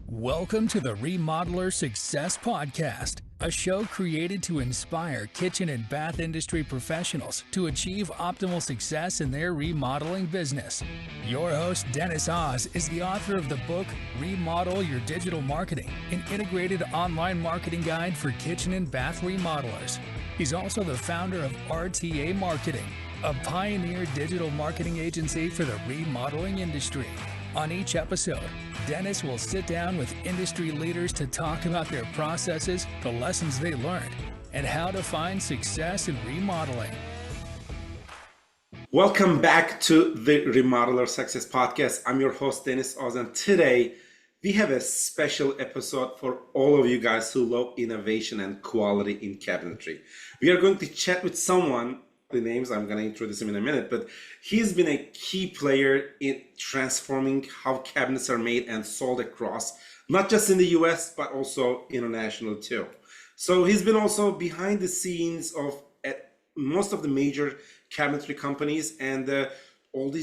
Welcome to the Remodeler Success Podcast, a show created to inspire kitchen and bath industry professionals to achieve optimal success in their remodeling business. Your host, Dennis Oz, is the author of the book, Remodel Your Digital Marketing, an integrated online marketing guide for kitchen and bath remodelers. He's also the founder of RTA Marketing, a pioneer digital marketing agency for the remodeling industry. On each episode, Dennis will sit down with industry leaders to talk about their processes, the lessons they learned, and how to find success in remodeling. Welcome back to the Remodeler Success Podcast. I'm your host, Dennis Oz, and today we have a special episode for all of you guys who love innovation and quality in cabinetry. We are going to chat with someone. The names I'm going to introduce him in a minute, but he's been a key player in transforming how cabinets are made and sold across, not just in the US, but also international too. So he's been also behind the scenes of most of the major cabinetry companies and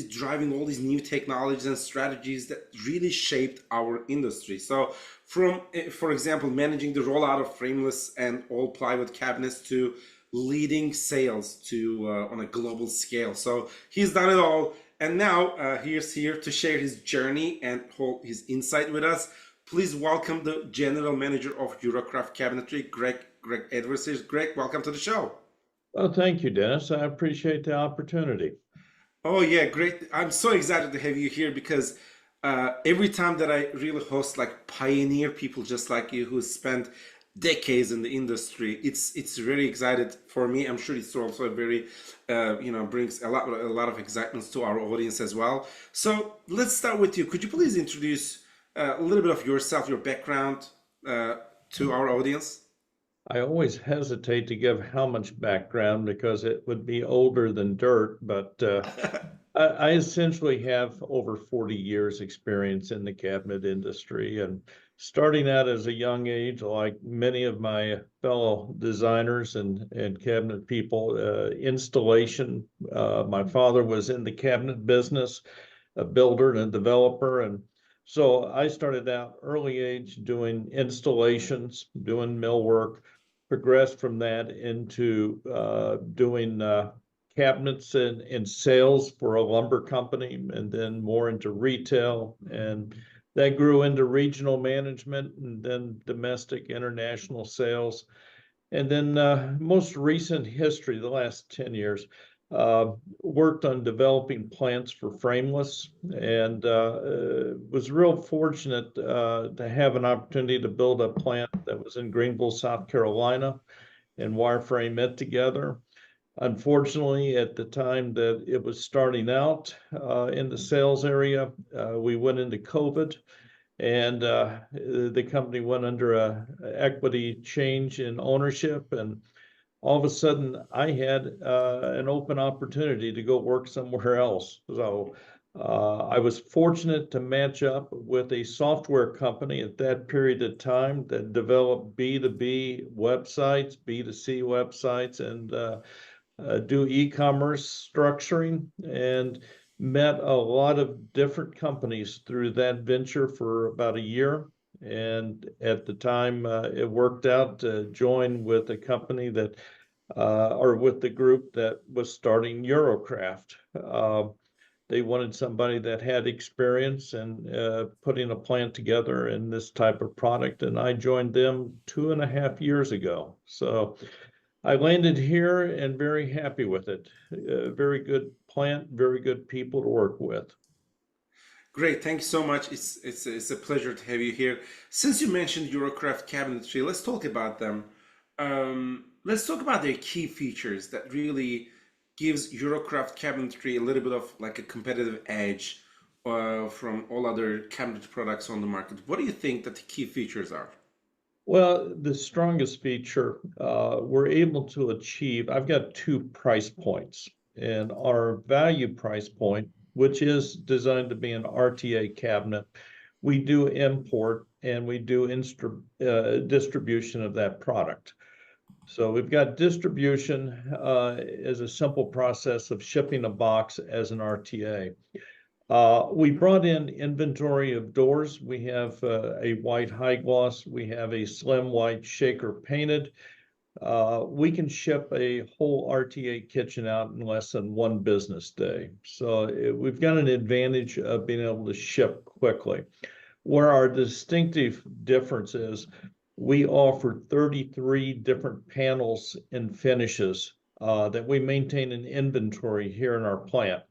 driving all these new technologies and strategies that really shaped our industry. So from, for example, managing the rollout of frameless and all plywood cabinets to leading sales to on a global scale. So he's done it all, and now he's here to share his journey and his insight with us. Please welcome the General Manager of Eurocraft Cabinetry, Greg Edwards. Greg, welcome to the show. Well, thank you, Dennis. I appreciate the opportunity. Oh yeah, great. I'm so excited to have you here because every time that I really host like pioneer people just like you who spent decades in the industry, it's very excited for me. I'm sure it's also very brings a lot of excitement to our audience as well. So let's start with you. Could you please introduce a little bit of yourself, your background to our audience? I always hesitate to give how much background because it would be older than dirt, but I essentially have over 40 years experience in the cabinet industry, and starting out as a young age, like many of my fellow designers and cabinet people, installation. My father was in the cabinet business, a builder and a developer, and so I started out early age doing installations, doing millwork, progressed from that into doing cabinets and sales for a lumber company, and then more into retail, and that grew into regional management and then domestic international sales. And then most recent history, the last 10 years, worked on developing plants for frameless, and was real fortunate to have an opportunity to build a plant that was in Greenville, South Carolina, and wireframe it together. Unfortunately, at the time that it was starting out in the sales area, we went into COVID, and the company went under a equity change in ownership, and all of a sudden I had an open opportunity to go work somewhere else. So I was fortunate to match up with a software company at that period of time that developed B2B websites, B2C websites, and do e-commerce structuring, and met a lot of different companies through that venture for about a year. And at the time it worked out to join with a company that or with the group that was starting Eurocraft. They wanted somebody that had experience in putting a plant together in this type of product, and I joined them 2.5 years ago. So I landed here and very happy with it. Very good plant, very good people to work with. Great, thanks so much. It's a pleasure to have you here. Since you mentioned Eurocraft Cabinetry, let's talk about them. Let's talk about their key features that really gives Eurocraft Cabinetry a little bit of like a competitive edge from all other cabinet products on the market. What do you think that the key features are? Well, the strongest feature we're able to achieve, I've got 2 price points, and our value price point, which is designed to be an RTA cabinet, we do import and we do distribution of that product. So we've got distribution as a simple process of shipping a box as an RTA. We brought in inventory of doors. We have a white high gloss. We have a slim white shaker painted. We can ship a whole RTA kitchen out in less than 1 business day. So we've got an advantage of being able to ship quickly. Where our distinctive difference is, we offer 33 different panels and finishes that we maintain in inventory here in our plant.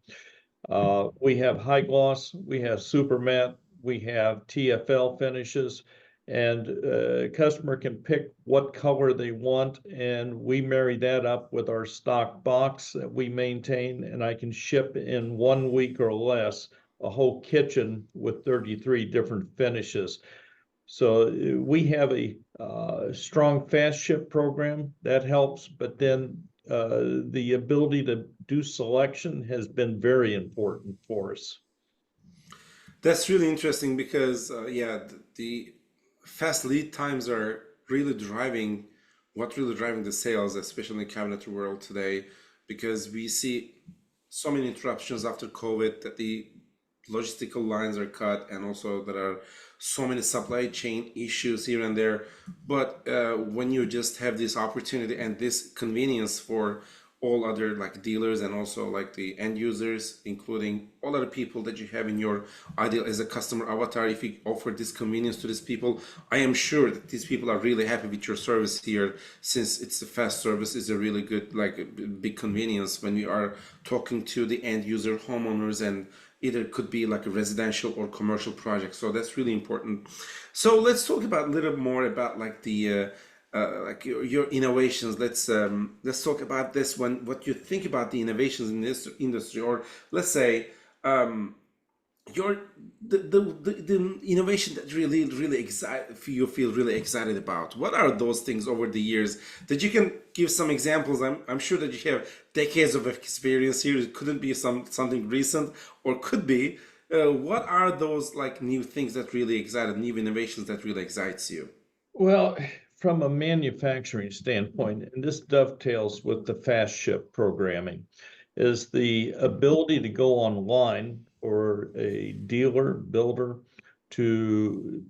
We have high gloss, we have super matte, we have TFL finishes, and customer can pick what color they want, and we marry that up with our stock box that we maintain, and I can ship in 1 week or less a whole kitchen with 33 different finishes. So we have a strong fast ship program that helps, but then the ability to do selection has been very important for us. That's really interesting because, yeah, the fast lead times are really driving the sales, especially in the cabinetry world today, because we see so many interruptions after COVID that the logistical lines are cut, and also there are so many supply chain issues here and there. But when you just have this opportunity and this convenience for all other like dealers and also like the end users, including all other people that you have in your ideal as a customer avatar, if you offer this convenience to these people, I am sure that these people are really happy with your service here, since it's a fast service, is a really good, like a big convenience when you are talking to the end user homeowners, and either could be like a residential or commercial project. So that's really important. So let's talk about a little more about like the like your innovations. Let's talk about this one. What you think about the innovations in this industry, or let's say your the innovation that really you feel really excited about. What are those things over the years that you can give some examples? I'm sure that you have decades of experience here. It couldn't be something recent, or could be. What are those like new things that really excited, new innovations that really excites you? Well, from a manufacturing standpoint, and this dovetails with the fast ship programming, is the ability to go online for a dealer builder to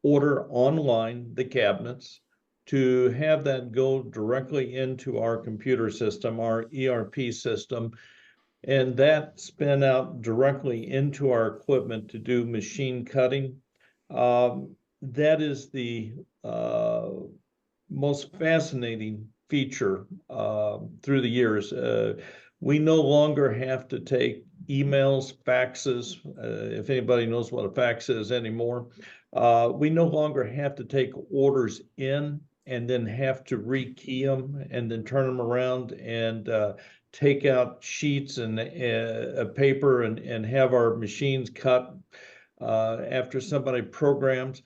order online the cabinets, to have that go directly into our computer system, our ERP system, and that spin out directly into our equipment to do machine cutting. That is the most fascinating feature through the years. We no longer have to take emails, faxes, if anybody knows what a fax is anymore. We no longer have to take orders in and then have to rekey them and then turn them around and take out sheets and a paper and have our machines cut after somebody programs.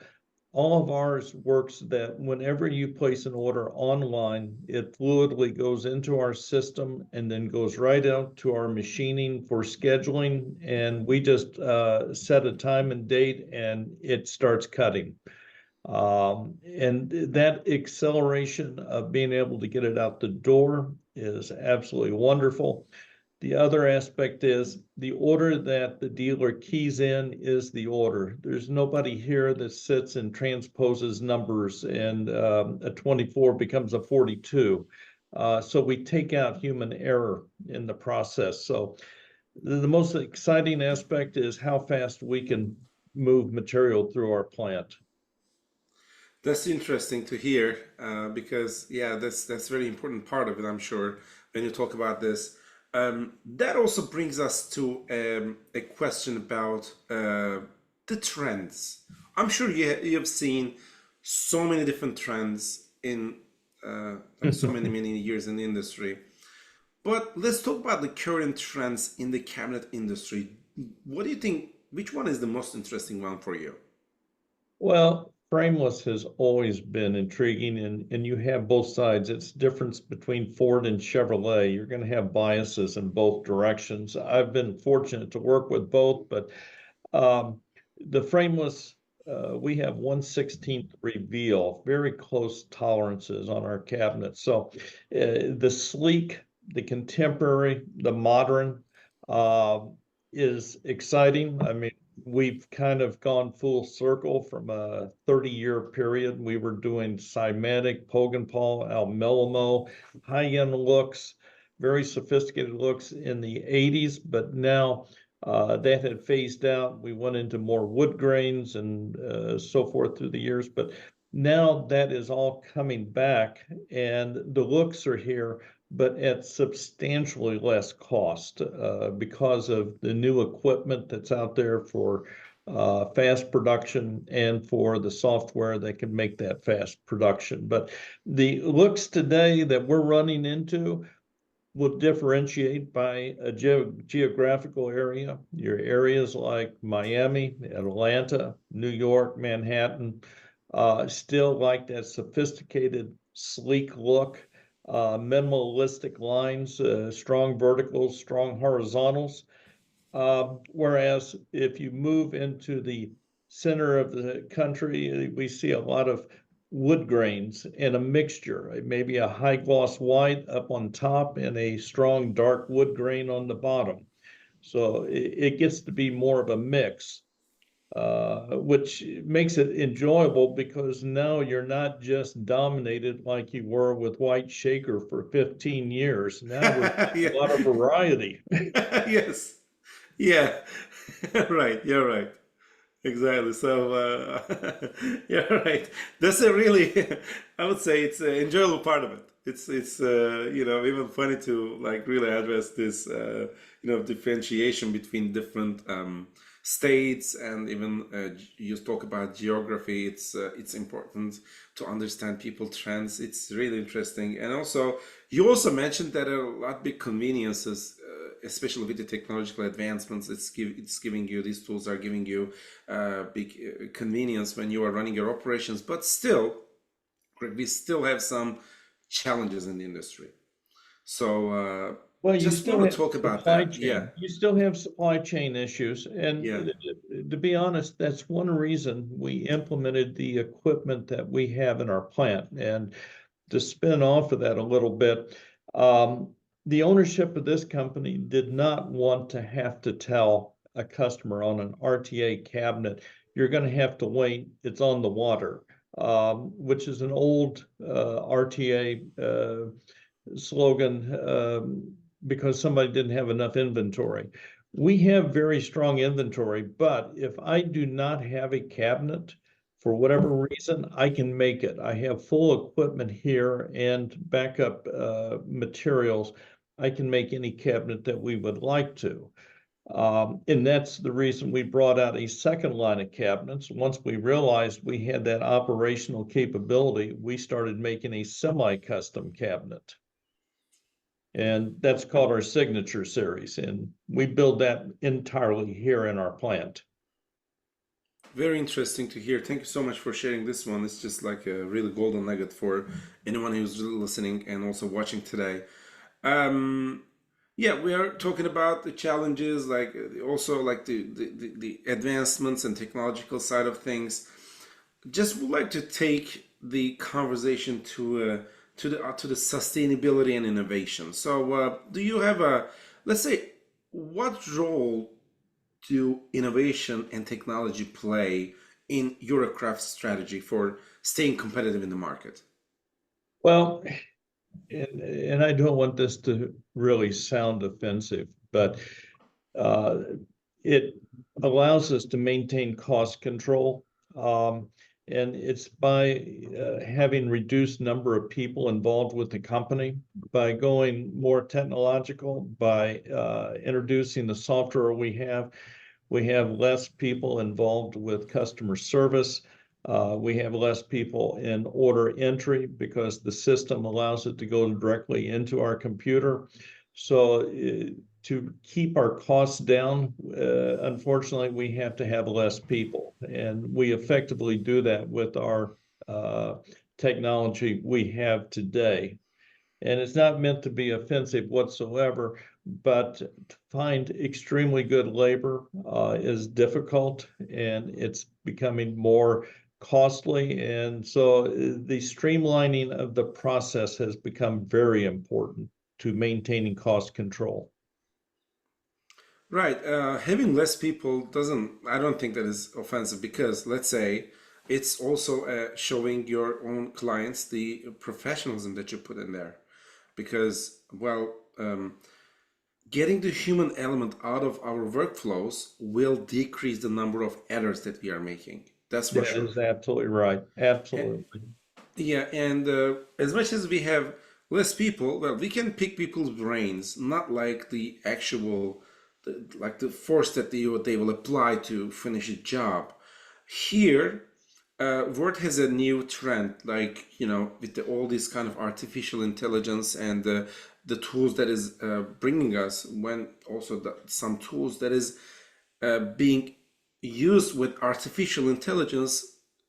All of ours works that whenever you place an order online, it fluidly goes into our system and then goes right out to our machining for scheduling. And we just set a time and date and it starts cutting. And that acceleration of being able to get it out the door is absolutely wonderful. The other aspect is the order that the dealer keys in is the order. There's nobody here that sits and transposes numbers and a 24 becomes a 42. So we take out human error in the process. So the most exciting aspect is how fast we can move material through our plant. That's interesting to hear, because yeah, that's very important part of it. I'm sure when you talk about this, that also brings us to a question about the trends. I'm sure you've seen so many different trends in like so many years in the industry. But let's talk about the current trends in the cabinet industry. What do you think? Which one is the most interesting one for you? Well, frameless has always been intriguing, and you have both sides. It's difference between Ford and Chevrolet. You're going to have biases in both directions. I've been fortunate to work with both, but the frameless, we have 1/16 reveal, very close tolerances on our cabinets. So the sleek, the contemporary, the modern, is exciting. I mean, we've kind of gone full circle from a 30-year period. We were doing Cymatic, Pogenpal, Almelimo, high-end looks, very sophisticated looks in the 80s, but now that had phased out. We went into more wood grains and so forth through the years, but now that is all coming back and the looks are here, but at substantially less cost because of the new equipment that's out there for fast production and for the software that can make that fast production. But the looks today that we're running into will differentiate by a geographical area. Your areas like Miami, Atlanta, New York, Manhattan, still like that sophisticated, sleek look, minimalistic lines, strong verticals, strong horizontals. Whereas if you move into the center of the country, we see a lot of wood grains and a mixture, maybe a high gloss white up on top and a strong dark wood grain on the bottom. So it gets to be more of a mix, which makes it enjoyable because now you're not just dominated like you were with white shaker for 15 years. Now we're Yeah. a lot of variety. Yes. Yeah. Right. You're right. Exactly. So, you're right. That's a really, I would say it's an enjoyable part of it. It's even funny to like really address this differentiation between different states, and even you talk about geography. It's important to understand people trends. It's really interesting. And also you also mentioned that there are a lot big conveniences, especially with the technological advancements. It's giving you, these tools are giving you big convenience when you are running your operations, but still we still have some challenges in the industry. So Well, you just still want to have talk about supply that. chain. Yeah. You still have supply chain issues. And Yeah. to be honest, that's one reason we implemented the equipment that we have in our plant. And to spin off of that a little bit, the ownership of this company did not want to have to tell a customer on an RTA cabinet, you're going to have to wait, it's on the water, which is an old RTA slogan because somebody didn't have enough inventory. We have very strong inventory, but if I do not have a cabinet, for whatever reason, I can make it. I have full equipment here and backup materials. I can make any cabinet that we would like to. And that's the reason we brought out a second line of cabinets. Once we realized we had that operational capability, we started making a semi-custom cabinet. And that's called our Signature Series. And we build that entirely here in our plant. Very interesting to hear. Thank you so much for sharing this one. It's just like a really golden nugget for anyone who's listening and also watching today. Yeah, we are talking about the challenges, like also like the advancements and technological side of things. Just would like to take the conversation to the sustainability and innovation. So, do you have let's say, what role do innovation and technology play in Eurocraft's strategy for staying competitive in the market? Well, and I don't want this to really sound offensive, but it allows us to maintain cost control. And it's by having reduced number of people involved with the company, by going more technological, by introducing the software we have less people involved with customer service. We have less people in order entry because the system allows it to go directly into our computer. So to keep our costs down, unfortunately, we have to have less people. And we effectively do that with our technology we have today. And it's not meant to be offensive whatsoever, but to find extremely good labor is difficult, and it's becoming more costly. And so the streamlining of the process has become very important to maintaining cost control. Right. Having less people I don't think that is offensive because let's say it's also showing your own clients the professionalism that you put in there. Because, well, getting the human element out of our workflows will decrease the number of errors that we are making. That's for That sure. is absolutely right. A- Absolutely. Yeah, and as much as we have less people, well, we can pick people's brains, not like the actual, like the force that they will apply to finish a job. Here, Word has a new trend, like, with all this kind of artificial intelligence and the tools that is bringing us, when also some tools that is being used with artificial intelligence,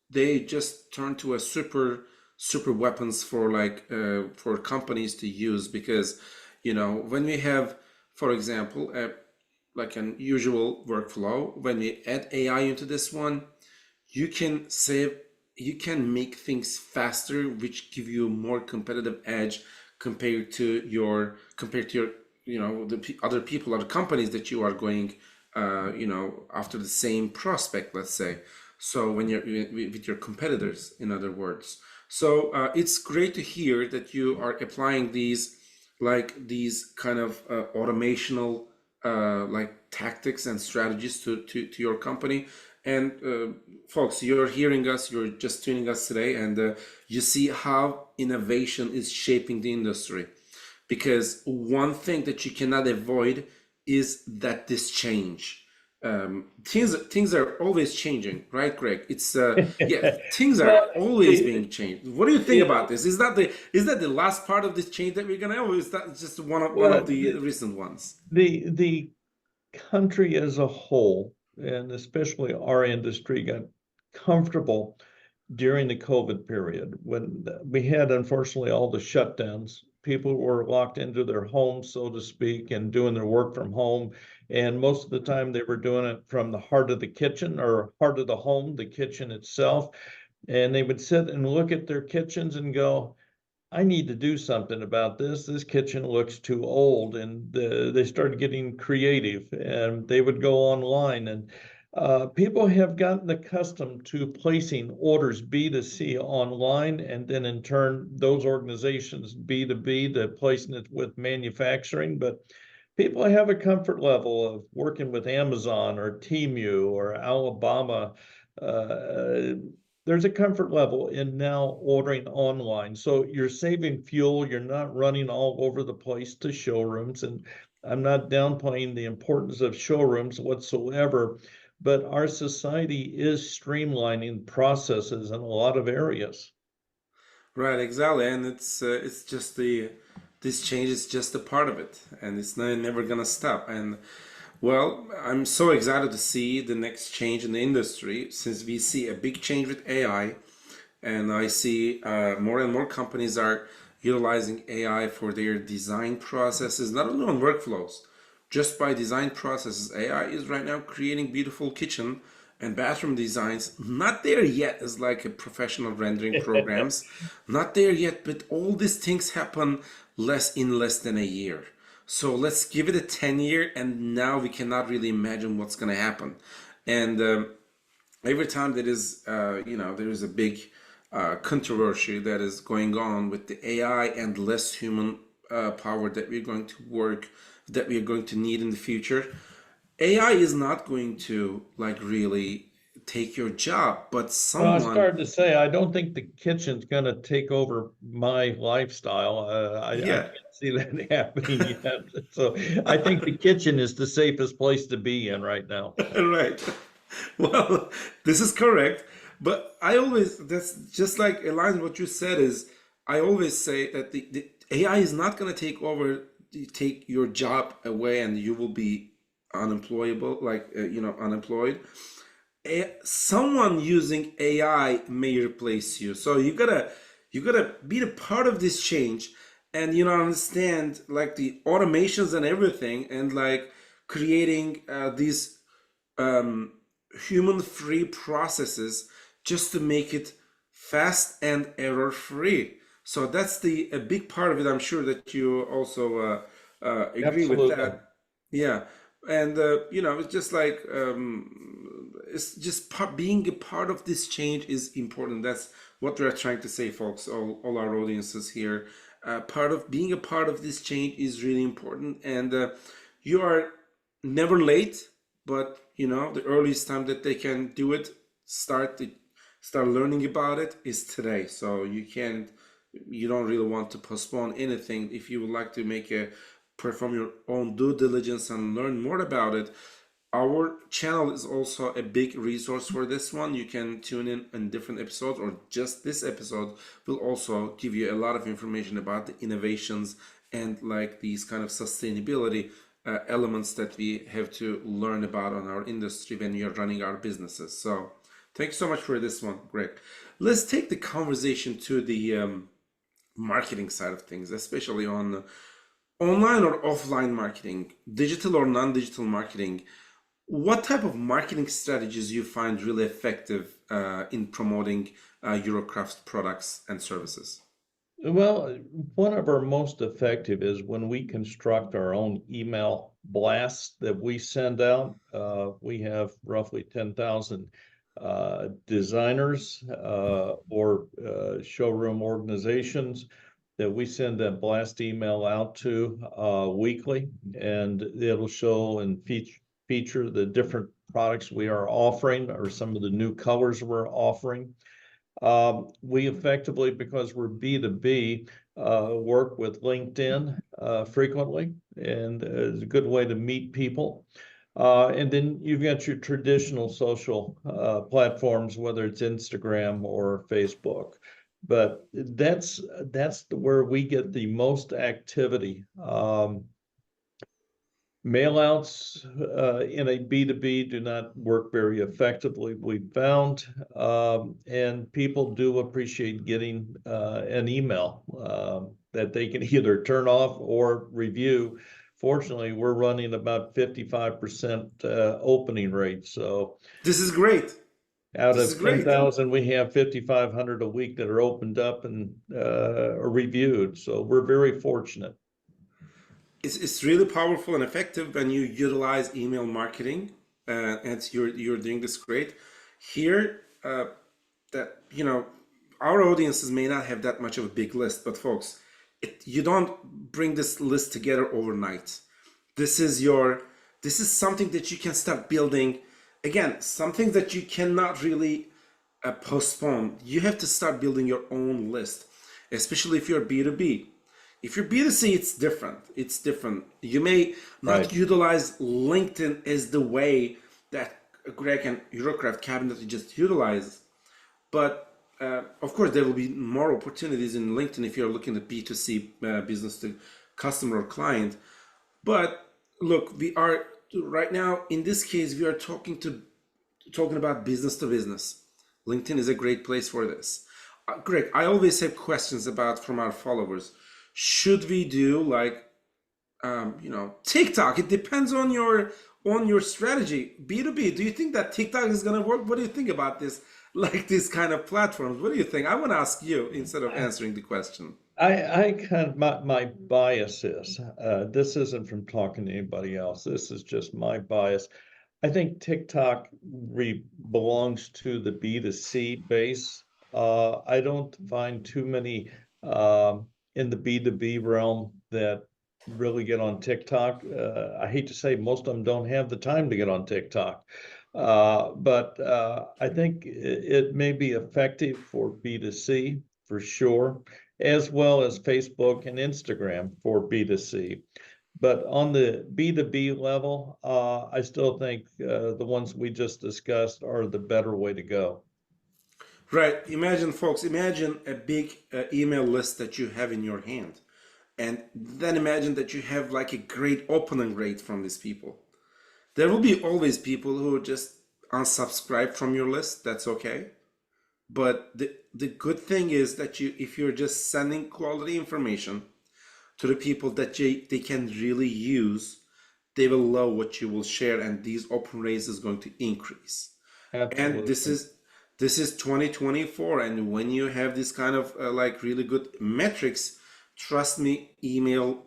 they just turn to a super weapons for for companies to use because when we have, for example, like an usual workflow, when we add AI into this one, you can save you can make things faster, which give you a more competitive edge compared to your other people, other companies that you are going after the same prospect, let's say. So when you're with your competitors, in other words. So it's great to hear that you are applying these kind of automational like tactics and strategies to your company. And folks, you're hearing us, you're just tuning us today, and you see how innovation is shaping the industry. Because one thing that you cannot avoid is that this change. Things are always changing, right, Greg? It's yeah, things are Well, always the, being changed. What do you think you about know, this? Is that the last part of this change that we're gonna have, or is that just one of well, the recent ones? the country as a whole, and especially our industry, got comfortable during the COVID period when we had, unfortunately, all the shutdowns. People were locked into their homes, so to speak, and doing their work from home. And most of the time, they were doing it from the heart of the kitchen or heart of the home, the kitchen itself. And they would sit and look at their kitchens and go, I need to do something about this. This kitchen looks too old. And they started getting creative and they would go online. And people have gotten accustomed to placing orders B2C online, and then in turn, those organizations B2B to placing it with manufacturing. But people have a comfort level of working with Amazon or Temu or Alabama. Uh, there's a comfort level in now ordering online. So you're saving fuel. You're not running all over the place to showrooms. And I'm not downplaying the importance of showrooms whatsoever, but our society is streamlining processes in a lot of areas. Right, exactly, and it's just this change is just a part of it, and it's never gonna stop. And well, I'm so excited to see the next change in the industry since we see a big change with AI, and I see more and more companies are utilizing AI for their design processes, not only on workflows, just by design processes. AI is right now creating beautiful kitchen and bathroom designs. Not there yet as like a professional rendering programs, not there yet, but all these things happen less than a year. So let's give it a 10 year, and now we cannot really imagine what's going to happen. And every time there is a big controversy that is going on with the AI and less human power that we're going to need in the future. AI is not going to like really take your job, but Well, I someone, started to say, I don't think the kitchen's going to take over my lifestyle. I yeah, can't see that happening yet. So I think the kitchen is the safest place to be in right now. right. Well, this is correct, but that's just like aligns with what you said is I always say that the AI is not going to take your job away and you will be unemployable, unemployed. Someone using AI may replace you. So you gotta be a part of this change, and understand like the automations and everything, and like creating these um, human-free processes just to make it fast and error-free. So that's the a big part of it. I'm sure that you also agree with Absolutely. that. Yeah. And it's just like it's just being a part of this change is important. That's what we're trying to say, folks. All our audiences here, part of being a part of this change is really important. And you are never late, but the earliest time that they can do it, start learning about it, is today. So you don't really want to postpone anything. If you would like to perform your own due diligence and learn more about it, our channel is also a big resource for this one. You can tune in different episodes, or just this episode will also give you a lot of information about the innovations and like these kind of sustainability elements that we have to learn about on our industry when we are running our businesses. So thanks so much for this one, Greg. Let's take the conversation to the marketing side of things, especially on online or offline marketing, digital or non-digital marketing. What type of marketing strategies you find really effective in promoting Eurocraft products and services? Well, one of our most effective is when we construct our own email blasts that we send out. We have roughly 10,000 designers or showroom organizations that we send that blast email out to weekly, and it'll show and feature the different products we are offering or some of the new colors we're offering. We effectively, because we're B2B, work with LinkedIn frequently, and it's a good way to meet people. And then you've got your traditional social platforms, whether it's Instagram or Facebook. But that's where we get the most activity. Mailouts in a B2B do not work very effectively, we've found, and people do appreciate getting an email that they can either turn off or review. Fortunately, we're running about 55% opening rate. So this is great. Out of 10,000, we have 5,500 a week that are opened up and are reviewed. So we're very fortunate. It's really powerful and effective when you utilize email marketing, and you're doing this great. Here, that our audiences may not have that much of a big list, but folks, you don't bring this list together overnight. This is something that you can start building. Again, something that you cannot really postpone. You have to start building your own list, especially if you're B2B. If you're B2C, it's different. It's different. You may not utilize LinkedIn as the way that Greg and Eurocraft Cabinetry just utilize, but of course, there will be more opportunities in LinkedIn if you're looking at B2C, business to customer or client. But look, we are right now, in this case, we are talking about business to business. LinkedIn is a great place for this. Greg, I always have questions from our followers. Should we do like, TikTok? It depends on your strategy. B2B, do you think that TikTok is going to work? What do you think about this? Like these kind of platforms? What do you think? I want to ask you instead of answering the question. I kind of, my bias is, this isn't from talking to anybody else. This is just my bias. I think TikTok belongs to the B2C base. I don't find too many in the B2B realm that really get on TikTok. I hate to say most of them don't have the time to get on TikTok. But I think it may be effective for B2C for sure, as well as Facebook and Instagram for B2C. But on the B2B level, I still think the ones we just discussed are the better way to go. Right. Imagine, folks, a big email list that you have in your hand. And then imagine that you have like a great opening rate from these people. There will be always people who just unsubscribe from your list. That's okay. But the good thing is that if you're just sending quality information to the people that they can really use, they will love what you will share, and these open rates is going to increase. Absolutely. And this is 2024, and when you have this kind of like really good metrics, trust me, email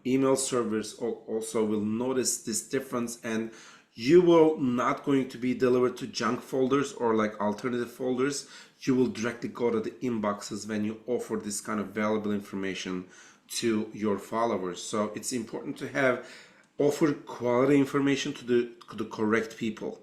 email servers also will notice this difference, and you will not going to be delivered to junk folders or like alternative folders. You will directly go to the inboxes when you offer this kind of valuable information to your followers. So it's important to have offer quality information to the correct people.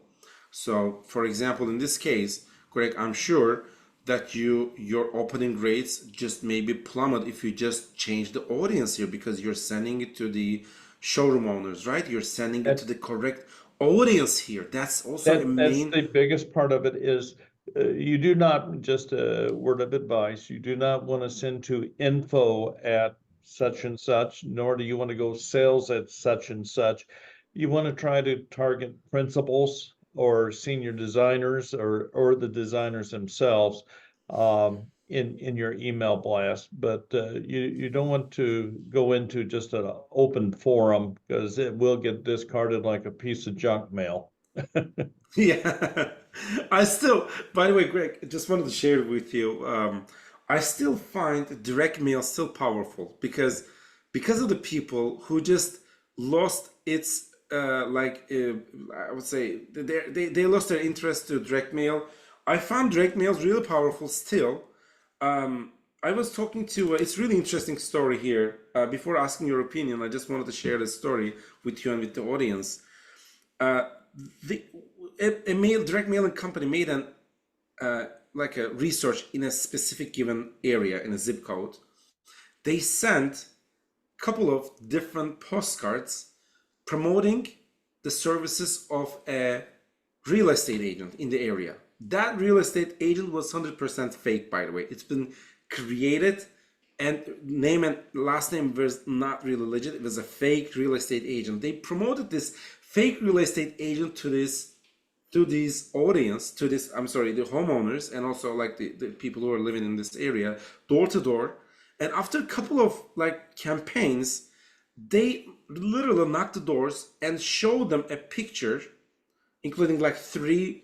So for example, in this case, Greg, I'm sure that your opening rates just maybe plummet if you just change the audience here, because you're sending it to the showroom owners, right? You're sending it to the correct audience here. That's also a That's main. the biggest part of it is you do not, just a word of advice, you do not want to send to info at such and such, nor do you want to go sales at such and such. You want to try to target principals or senior designers or the designers themselves in your email blast, but you don't want to go into just an open forum, because it will get discarded like a piece of junk mail. Yeah, I still, by the way, Greg, I just wanted to share with you. I still find direct mail still powerful because of the people who just lost its I would say they lost their interest to direct mail. I found direct mail really powerful still. I was talking to it's really interesting story here. Before asking your opinion, I just wanted to share the story with you and with the audience. The a direct mailing company made an like a research in a specific given area in a zip code. They sent a couple of different postcards promoting the services of a real estate agent in the area. That real estate agent was 100% fake, by the way. It's been created, and name and last name was not really legit. It was a fake real estate agent. They promoted this fake real estate agent to this audience, to this, I'm sorry, the homeowners, and also like the people who are living in this area, door to door. And after a couple of like campaigns, they literally knocked the doors and showed them a picture, including like three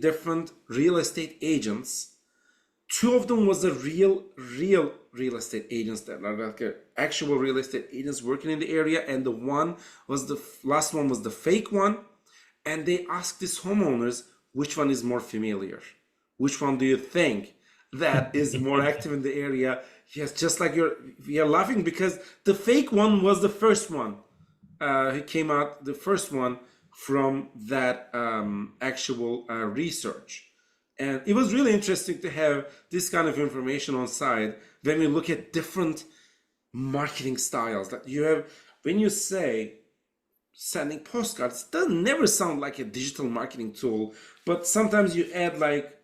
different real estate agents. Two of them was the real real estate agents that are like actual real estate agents working in the area, and the one was the last one was the fake one. And they asked these homeowners, which one is more familiar? Which one do you think that is more active in the area? Yes, just like you're laughing because the fake one was the first one. He came out the first one from that actual research. And it was really interesting to have this kind of information on site when we look at different marketing styles that you have. When you say sending postcards, it doesn't never sound like a digital marketing tool, but sometimes you add like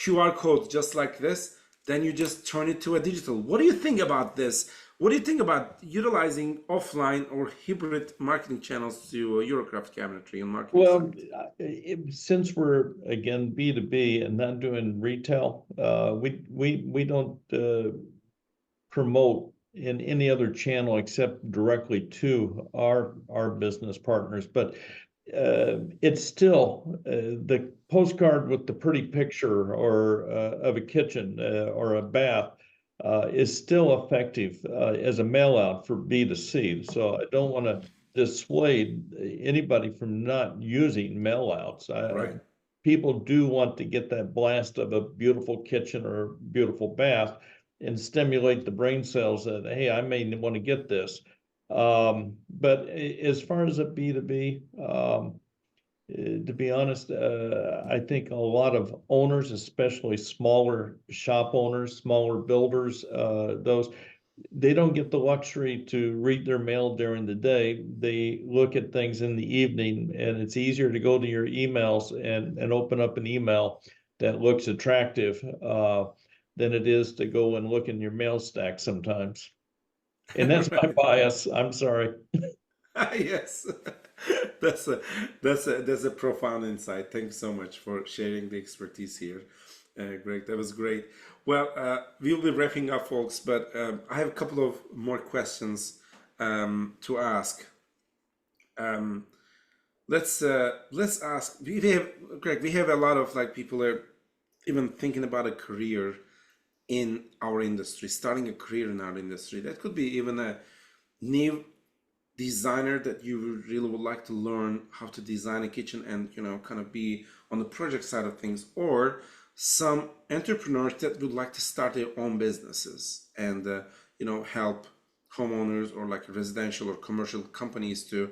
QR codes just like this, then you just turn it to a digital. What do you think about this? What do you think about utilizing offline or hybrid marketing channels to Eurocraft Cabinetry and marketing? Well, since we're again B2B and not doing retail, we don't promote in any other channel except directly to our business partners. But it's still the postcard with the pretty picture or of a kitchen or a bath is still effective as a mail out for B2C. So I don't want to dissuade anybody from not using mail outs. Right. People do want to get that blast of a beautiful kitchen or beautiful bath and stimulate the brain cells that, hey, I may want to get this. But as far as a B2B, to be honest, I think a lot of owners, especially smaller shop owners, smaller builders, they don't get the luxury to read their mail during the day. They look at things in the evening, and it's easier to go to your emails and open up an email that looks attractive than it is to go and look in your mail stack sometimes. And that's my bias. I'm sorry. Yes, that's a profound insight. Thanks so much for sharing the expertise here, Greg. That was great. Well, we'll be wrapping up, folks, but I have a couple of more questions to ask. Let's ask. Greg. We have a lot of like people are even thinking about a career in our industry, starting a career in our industry. That could be even new designer that you really would like to learn how to design a kitchen and kind of be on the project side of things, or some entrepreneurs that would like to start their own businesses and help homeowners or like residential or commercial companies to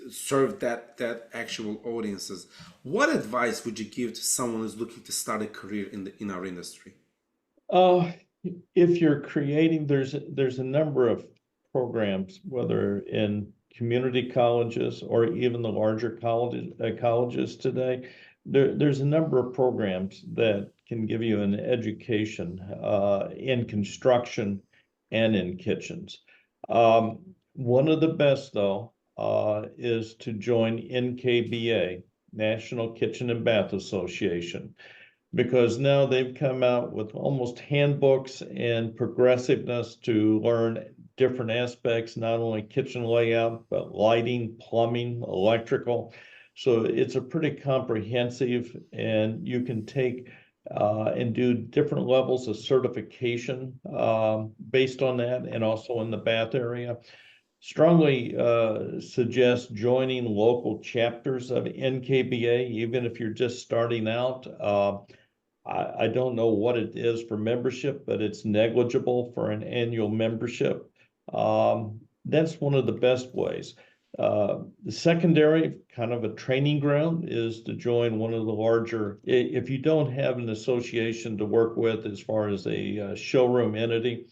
serve that actual audiences. What advice would you give to someone who's looking to start a career in our industry? If you're creating, there's a number of programs, whether in community colleges or even the larger colleges today. There's a number of programs that can give you an education in construction and in kitchens. One of the best, though, is to join NKBA, National Kitchen and Bath Association, because now they've come out with almost handbooks and progressiveness to learn different aspects, not only kitchen layout, but lighting, plumbing, electrical. So it's a pretty comprehensive, and you can take and do different levels of certification based on that, and also in the bath area. Strongly suggest joining local chapters of NKBA, even if you're just starting out. I don't know what it is for membership, but it's negligible for an annual membership. That's one of the best ways. The secondary, kind of a training ground, is to join one of the larger, if you don't have an association to work with as far as a showroom entity,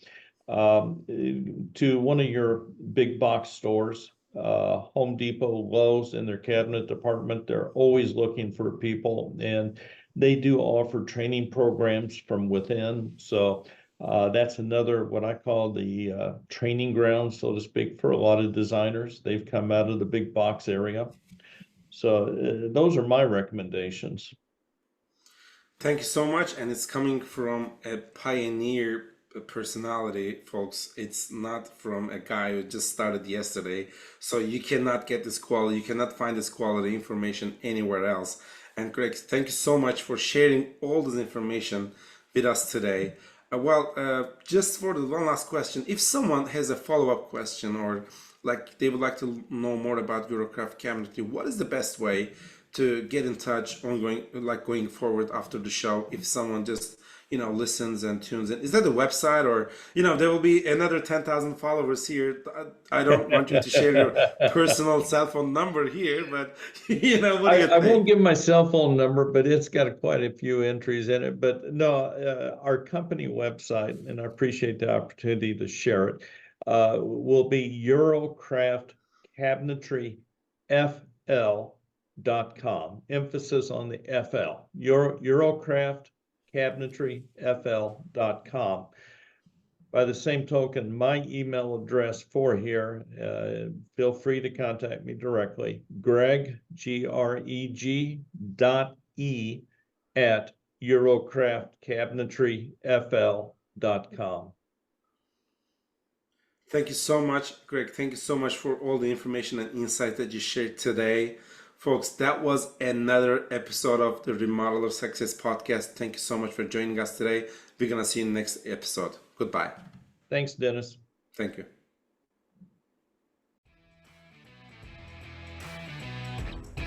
to one of your big box stores, Home Depot, Lowe's, in their cabinet department. They're always looking for people, and they do offer training programs from within. So that's another, what I call the training ground, so to speak, for a lot of designers. They've come out of the big box area. So those are my recommendations. Thank you so much. And it's coming from a pioneer personality, folks. It's not from a guy who just started yesterday. So you cannot get this quality, you cannot find this quality information anywhere else. And Greg, thank you so much for sharing all this information with us today. Just for the one last question, if someone has a follow-up question, or like they would like to know more about Eurocraft Cabinetry, what is the best way to get in touch going forward after the show? If someone just listens and tunes in, is that the website, or there will be another 10,000 followers here? I don't want you to share your personal cell phone number here, but what do you think? I won't give my cell phone number, but it's got quite a few entries in it. But no, our company website, and I appreciate the opportunity to share it, will be Eurocraft Cabinetry FL.com. Emphasis on the FL. Eurocraft cabinetryfl.com. By the same token, my email address for here, feel free to contact me directly, Greg, Greg, .e at eurocraftcabinetryfl.com. Thank you so much, Greg. Thank you so much for all the information and insight that you shared today. Folks, that was another episode of the Remodeler Success Podcast. Thank you so much for joining us today. We're going to see you in the next episode. Goodbye. Thanks, Dennis. Thank you.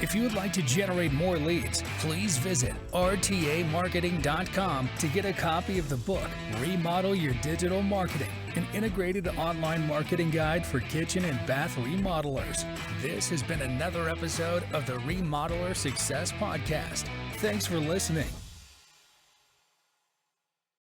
If you would like to generate more leads, please visit rtamarketing.com to get a copy of the book, Remodel Your Digital Marketing, an integrated online marketing guide for kitchen and bath remodelers. This has been another episode of the Remodeler Success Podcast. Thanks for listening.